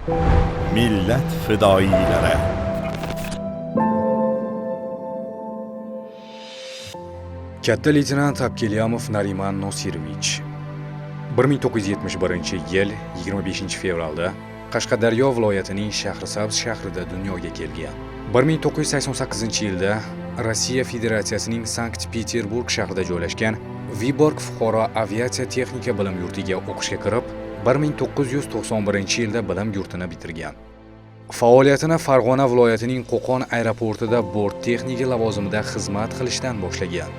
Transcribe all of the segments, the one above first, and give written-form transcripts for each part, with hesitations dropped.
Millat fidoyilari. Katta leytenant Abkelyamov Nariman Nosirovich 1971-yil 25 fevralda Qashqadaryo viloyatining Shahrisabz shahrida dunyoga kelgan. 1988-yilda Rossiya Federatsiyasining Sankt-Peterburg shahrida joylashgan Viborg fuqaro aviatsiya texnika bilim yurtiga o'qishga kirib, 1991-yilda bilim yurtini bitirgan. Faoliyatini Farg'ona viloyatining Qo'qon aeroportida bort texniki lavozimida xizmat qilishdan boshlagan.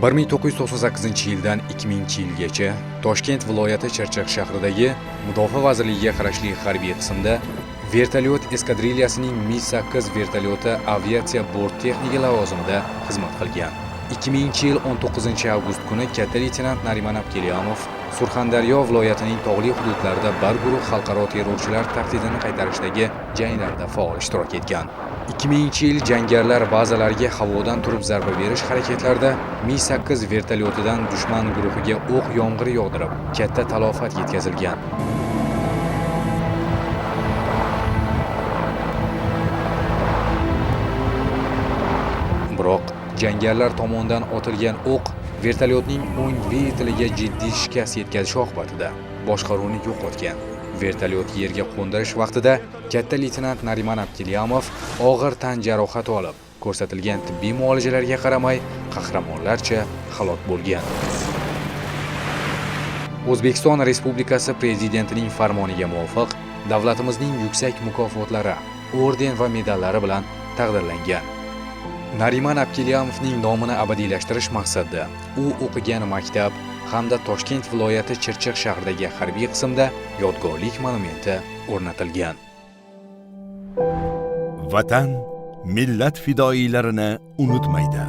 1998-yildan 2000-yilgacha Toshkent viloyati Chirchiq shahridagi Mudofaa vazirligiga qarashli harbiy qismda vertolyot eskadrillasining Mi-8 vertolyoti aviatsiya bort texniki lavozimida xizmat qilgan. 2000-yil 19-avgust kuni katta leytenant Nariman Abkelyamov Surxondaryo viloyatining tog'li hududlarida bir guruh xalqaro terrorchilar tahdidini qaytarishdagi janglarda faol ishtirok etgan. 2000-yil jangarilar bazalariga havodan turib zarba berish harakatlarida Mi-8 vertolyotidan dushman guruhiga o'q yomg'iri yog'dirib, katta talofat yetkazilgan. Biroq jangarilar tomonidan otilgan o'q vertolyotning o'ng dvigateliga jiddiy shikast yetkazishi oqibatida boshqaruvni yo'qotgan. Vertolyot yerga qo'ndirish vaqtida katta leytenant Nariman Abkelyamov og'ir tan jarohati olib, ko'rsatilgan tibbiy muolajalarga qaramay qahramonlarcha halok bo'lgan. O'zbekiston Respublikasi Prezidentining farmoniga muvofiq davlatimizning yuksak mukofotlari, orden va medallari bilan taqdirlangan. Nariman Abkelyamovning nomini abadiylashtirish maqsadida u o'qigan maktab hamda Toshkent viloyati Chirchiq shahridagi harbiy qismda yodgorlik monumenti o'rnatilgan. Vatan millat fidoyilarini unutmaydi.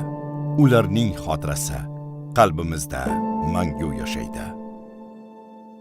Ularning xotirasi qalbimizda mangu yashaydi.